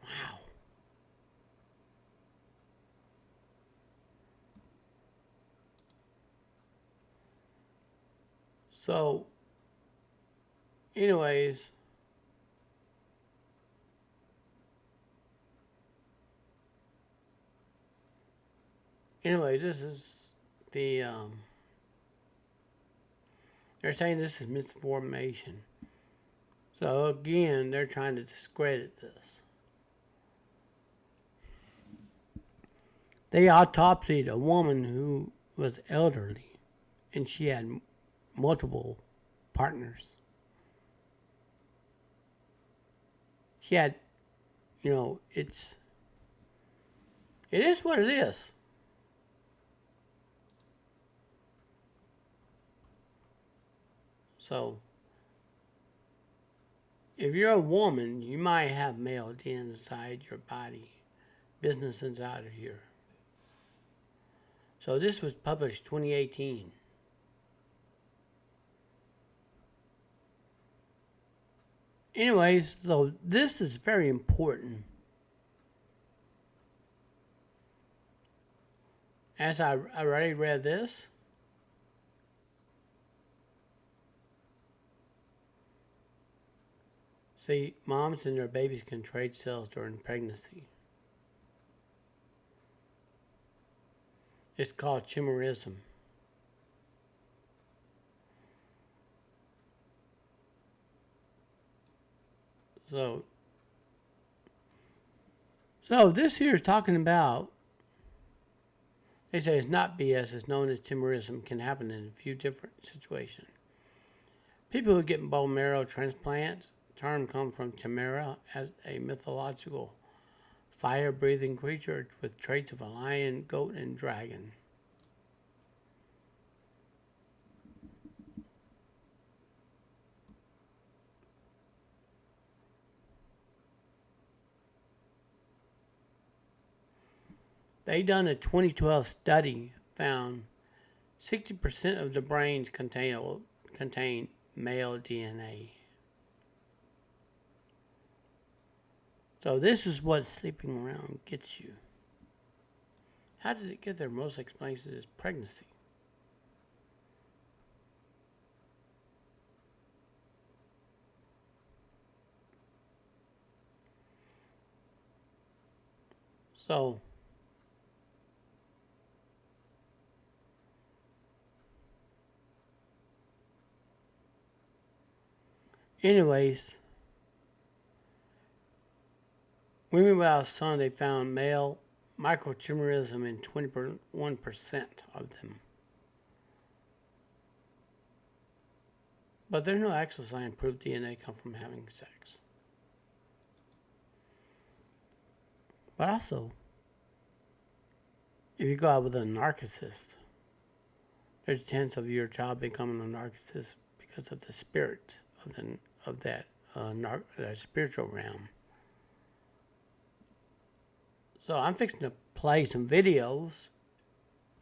Wow. So, anyways, this is the, they're saying this is misinformation. So again, they're trying to discredit this. They autopsied a woman who was elderly, and she had multiple partners. She had, it is what it is. So, if you're a woman, you might have male DNA inside your body. Business inside of here. So this was published 2018. Anyways, so this is very important. As I already read this, see, moms and their babies can trade cells during pregnancy. It's called chimerism. So So this here is talking about, they say it's not BS, it's known as chimerism, can happen in a few different situations. People who get bone marrow transplants, the term comes from chimera as a mythological fire-breathing creature with traits of a lion, goat, and dragon. They done a 2012 study found 60% of the brains contain male DNA. So this is what sleeping around gets you. How did it get there? Most explains it as pregnancy. So anyways, women without a son, they found male microchimerism in 21% of them. But there's no actual science proof DNA come from having sex. But also, if you go out with a narcissist, there's a chance of your child becoming a narcissist because of the spirit of that spiritual realm. So I'm fixing to play some videos,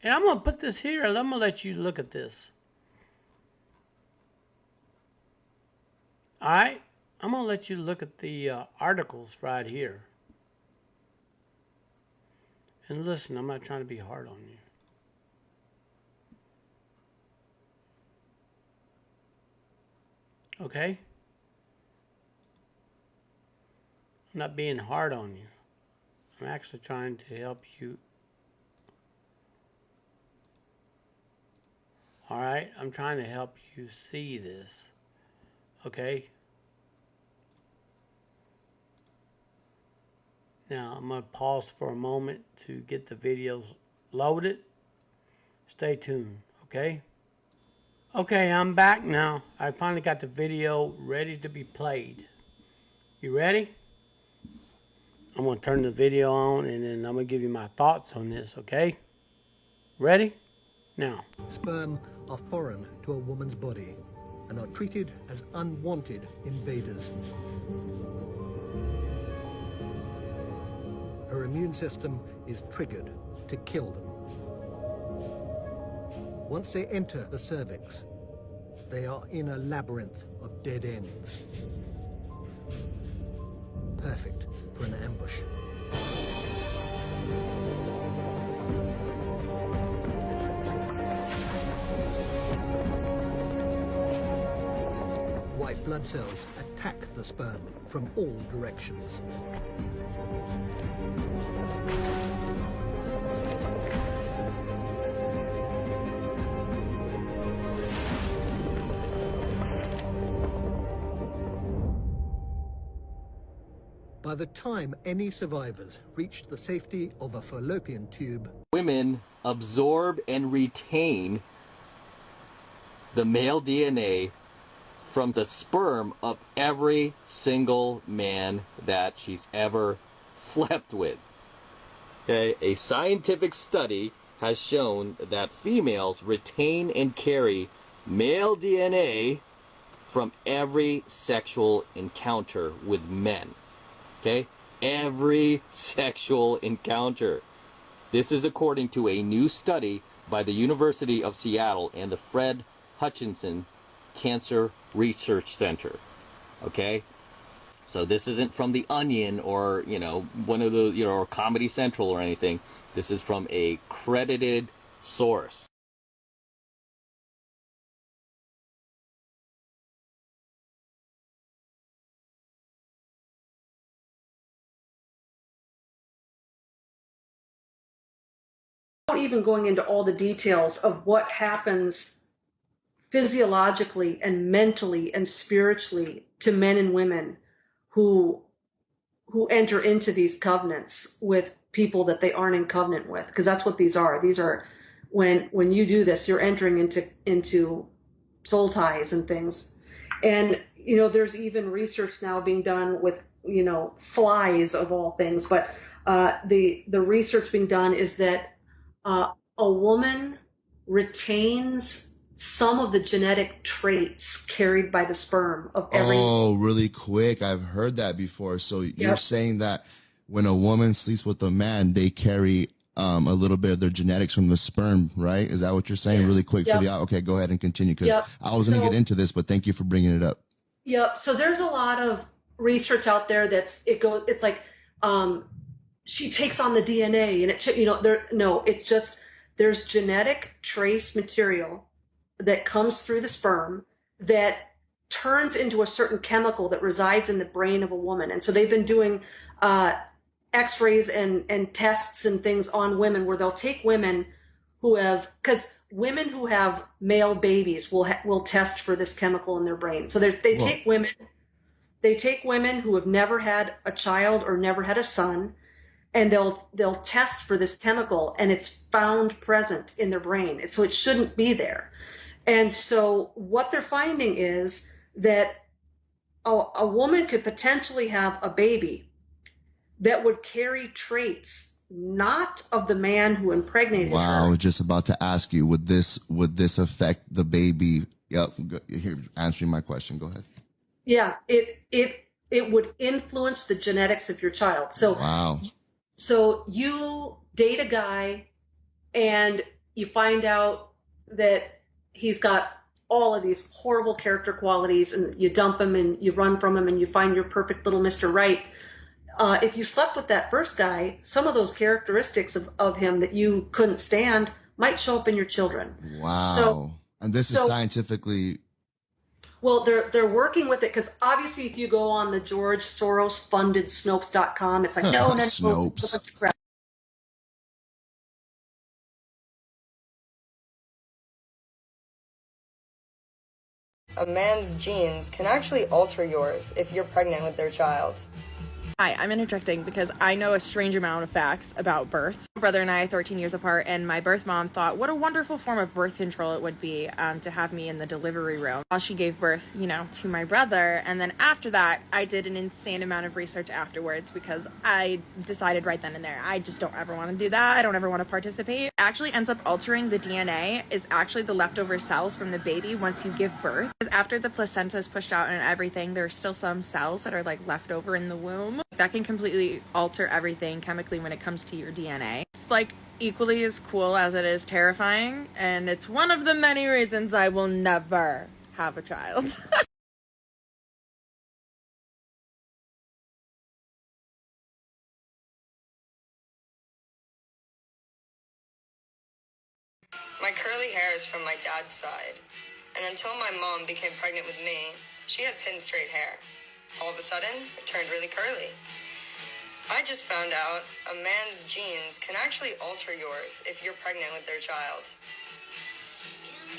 and I'm gonna put this here, and I'm gonna let you look at this. All right, I'm gonna let you look at the articles right here. And listen, I'm not trying to be hard on you. Okay? I'm not being hard on you. I'm actually trying to help you. All right? I'm trying to help you see this. Okay? Now, I'm going to pause for a moment to get the videos loaded. Stay tuned, okay? Okay, I'm back now. I finally got the video ready to be played. You ready? I'm going to turn the video on, and then I'm going to give you my thoughts on this, okay? Ready? Now. Sperm are foreign to a woman's body and are treated as unwanted invaders. Her immune system is triggered to kill them. Once they enter the cervix, they are in a labyrinth of dead ends. Perfect for an ambush. White blood cells attack the sperm from all directions. By the time any survivors reached the safety of a fallopian tube, women absorb and retain the male DNA from the sperm of every single man that she's ever slept with. Okay? A scientific study has shown that females retain and carry male DNA from every sexual encounter with men. Okay? Every sexual encounter. This is according to a new study by the University of Seattle and the Fred Hutchinson Cancer Research Center. Okay? So this isn't from The Onion or, one of the, or Comedy Central or anything. This is from a credited source. Without even going into all the details of what happens physiologically and mentally and spiritually to men and women who who enter into these covenants with people that they aren't in covenant with, because that's what these are. These are when you do this, you're entering into soul ties and things. And there's even research now being done with flies of all things, but the research being done is that a woman retains some of the genetic traits carried by the sperm of every. Oh, really quick. I've heard that before. So you're Yep. saying that when a woman sleeps with a man, they carry a little bit of their genetics from the sperm, right? Is that what you're saying? Yes. Really quick Yep. for the okay, go ahead and continue because Yep. I was going to So- get into this, but thank you for bringing it up. Yep. So there's a lot of research out there it's like she takes on the DNA and it's just there's genetic trace material that comes through the sperm that turns into a certain chemical that resides in the brain of a woman. And so they've been doing x-rays and tests and things on women where they'll take women who have, because women who have male babies will test for this chemical in their brain. So they take women who have never had a child or never had a son, and they'll test for this chemical, and it's found present in their brain. So it shouldn't be there. And so what they're finding is that a woman could potentially have a baby that would carry traits not of the man who impregnated Wow, I her. was just about to ask you, would this affect the baby? Yep, here answering my question. Go ahead. Yeah, it would influence the genetics of your child. So Wow. So you date a guy and you find out that he's got all of these horrible character qualities, and you dump him and you run from him and you find your perfect little Mr. Right. If you slept with that first guy, some of those characteristics of him that you couldn't stand might show up in your children. Wow. And this is so- scientifically. Well, they're working with it because obviously if you go on the George Soros funded Snopes.com, it's like, no, Snopes. it's a bunch of crap. A man's genes can actually alter yours if you're pregnant with their child. Hi, I'm interjecting because I know a strange amount of facts about birth. My brother and I are 13 years apart, and my birth mom thought what a wonderful form of birth control it would be to have me in the delivery room while she gave birth, to my brother. And then after that, I did an insane amount of research afterwards because I decided right then and there, I just don't ever want to do that. I don't ever want to participate. It actually ends up altering the DNA is actually the leftover cells from the baby once you give birth. Because after the placenta is pushed out and everything, there's still some cells that are like left over in the womb. That can completely alter everything chemically when it comes to your DNA. It's like equally as cool as it is terrifying, and it's one of the many reasons I will never have a child. My curly hair is from my dad's side, and until my mom became pregnant with me, she had pin straight hair. All of a sudden, it turned really curly. I just found out a man's genes can actually alter yours if you're pregnant with their child.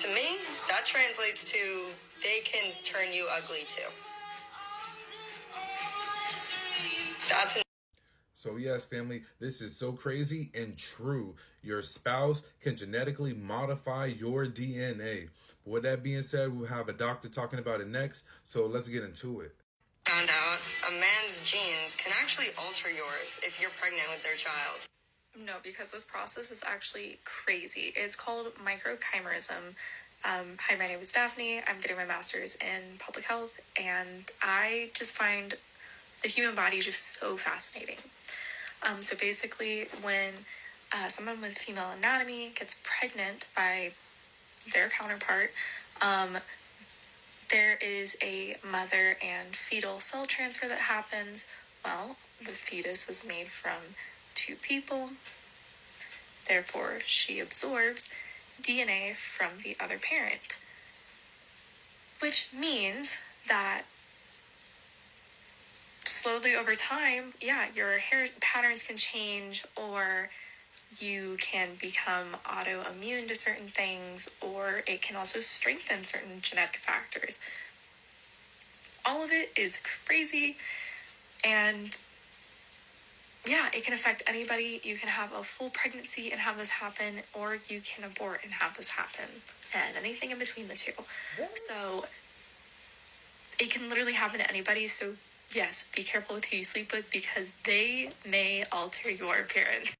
To me, that translates to they can turn you ugly too. That's So yes, family, this is so crazy and true. Your spouse can genetically modify your DNA. But with that being said, we'll have a doctor talking about it next. So let's get into it. found out a man's genes can actually alter yours if you're pregnant with their child. No, because this process is actually crazy. It's called microchimerism. Hi, my name is Daphne. I'm getting my master's in public health, and I just find the human body just so fascinating. So basically, when someone with female anatomy gets pregnant by their counterpart, there is a mother and fetal cell transfer that happens. Well, the fetus is made from two people. Therefore, she absorbs DNA from the other parent. Which means that slowly over time, your hair patterns can change, or you can become autoimmune to certain things, or it can also strengthen certain genetic factors. All of it is crazy, and yeah, it can affect anybody. You can have a full pregnancy and have this happen, or you can abort and have this happen, and anything in between the two. So it can literally happen to anybody. So yes, be careful with who you sleep with because they may alter your appearance.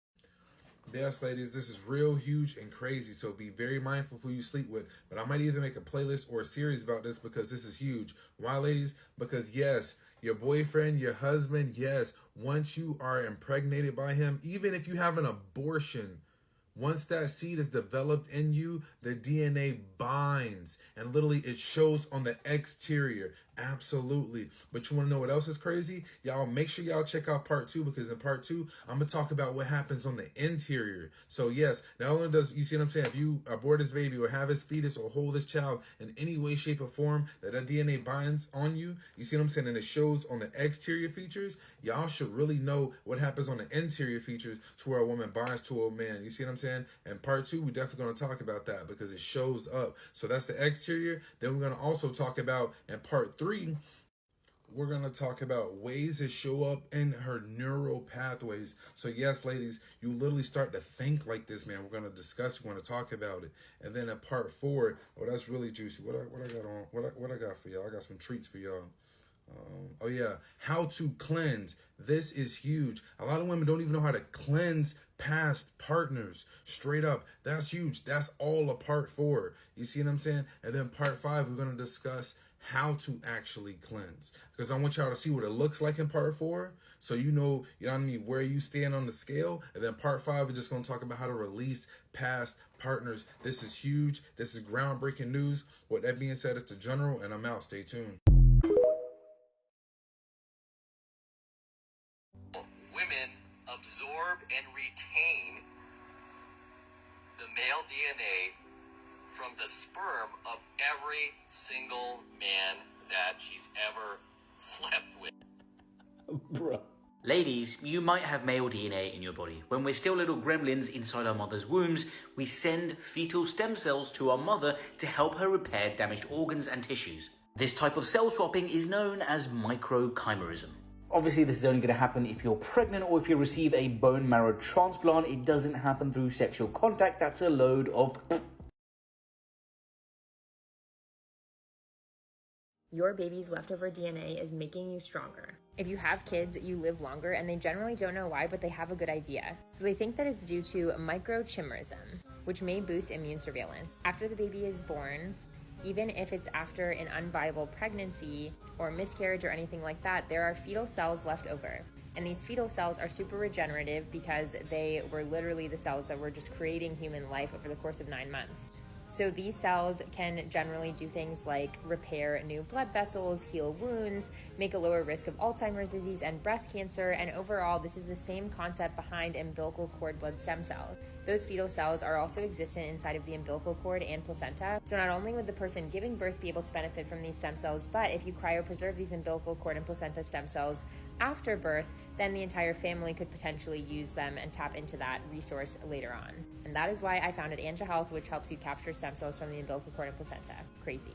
Yes, ladies, this is real huge and crazy, so be very mindful of who you sleep with. But I might either make a playlist or a series about this because this is huge. Why, ladies? Because yes, your boyfriend, your husband, yes, once you are impregnated by him, even if you have an abortion, once that seed is developed in you, the DNA binds and literally it shows on the exterior. Absolutely. But you want to know what else is crazy? Y'all make sure y'all check out part 2 because in part 2, I'm going to talk about what happens on the interior. So yes, not only does, you see what I'm saying, if you abort this baby or have his fetus or hold this child in any way, shape, or form that DNA binds on you, you see what I'm saying, and it shows on the exterior features, y'all should really know what happens on the interior features to where a woman binds to a man. You see what I'm saying? And part 2, we're definitely going to talk about that because it shows up. So that's the exterior. Then we're going to also talk about in part 3, we're going to talk about ways that show up in her neural pathways. So yes, ladies, you literally start to think like this, man. We're going to discuss, we're going to talk about it. And then in part 4, oh, that's really juicy. What I got on, what I got for y'all? I got some treats for y'all. Oh yeah, how to cleanse. This is huge. A lot of women don't even know how to cleanse past partners. Straight up, that's huge. That's all a part 4. You see what I'm saying? And then part 5, we're going to discuss how to actually cleanse, because I want y'all to see what it looks like in part 4, so you know what I mean, where you stand on the scale. And then part 5, we're just going to talk about how to release past partners. This is huge. This is groundbreaking news. With that being said, it's the General, and I'm out. Stay tuned. Women absorb and retain the male DNA from the sperm of every single man that she's ever slept with. Bruh. Ladies, you might have male DNA in your body. When we're still little gremlins inside our mother's wombs, we send fetal stem cells to our mother to help her repair damaged organs and tissues. This type of cell swapping is known as microchimerism. Obviously, this is only going to happen if you're pregnant or if you receive a bone marrow transplant. It doesn't happen through sexual contact. That's a load of... Your baby's leftover DNA is making you stronger. If you have kids, you live longer, and they generally don't know why, but they have a good idea. So they think that it's due to microchimerism, which may boost immune surveillance. After the baby is born, even if it's after an unviable pregnancy or miscarriage or anything like that, there are fetal cells left over. And these fetal cells are super regenerative because they were literally the cells that were just creating human life over the course of 9 months. So these cells can generally do things like repair new blood vessels, heal wounds, make a lower risk of Alzheimer's disease and breast cancer, and overall, this is the same concept behind umbilical cord blood stem cells. Those fetal cells are also existent inside of the umbilical cord and placenta. So not only would the person giving birth be able to benefit from these stem cells, but if you cryopreserve these umbilical cord and placenta stem cells after birth, then the entire family could potentially use them and tap into that resource later on. And that is why I founded Anja Health, which helps you capture stem cells from the umbilical cord and placenta. Crazy.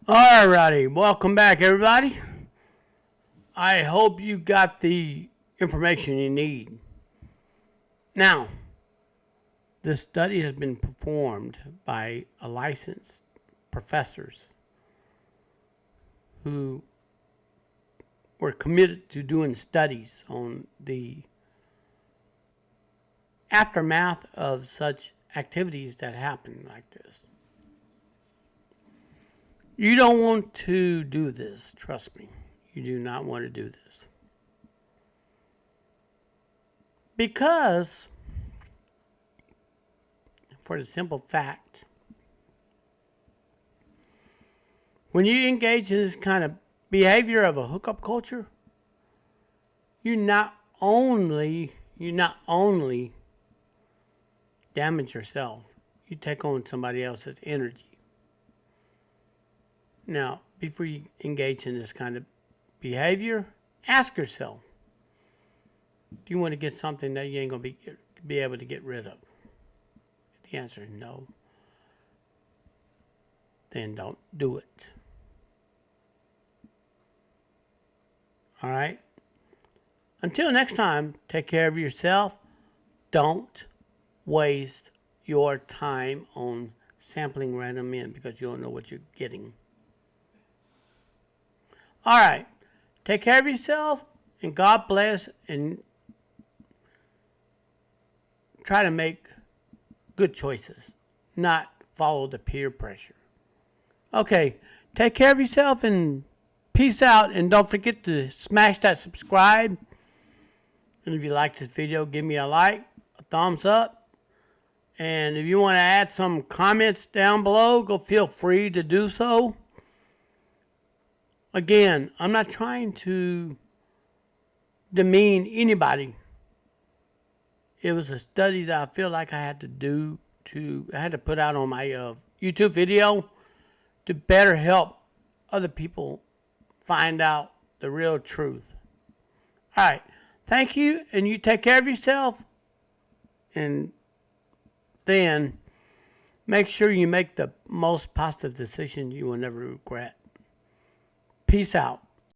Alrighty, welcome back, everybody. I hope you got the information you need. Now, this study has been performed by a licensed professors who were committed to doing studies on the aftermath of such activities that happen like this. You don't want to do this, trust me. You do not want to do this. Because, for the simple fact, when you engage in this kind of behavior of a hookup culture, you not only damage yourself, you take on somebody else's energy. Now, before you engage in this kind of behavior, ask yourself, Do you want to get something that you ain't going to be able to get rid of? If the answer is no, then don't do it. All right? Until next time, take care of yourself. Don't waste your time on sampling random men because you don't know what you're getting. All right. Take care of yourself, and God bless, and try to make good choices, not follow the peer pressure. Okay. Take care of yourself, and peace out, and don't forget to smash that subscribe. And if you like this video, give me a like, a thumbs up. And if you want to add some comments down below, go feel free to do so. Again, I'm not trying to demean anybody. It was a study that I feel like I had to do I had to put out on my YouTube video to better help other people find out the real truth. All right. Thank you, and you take care of yourself. And then make sure you make the most positive decision you will never regret. Peace out.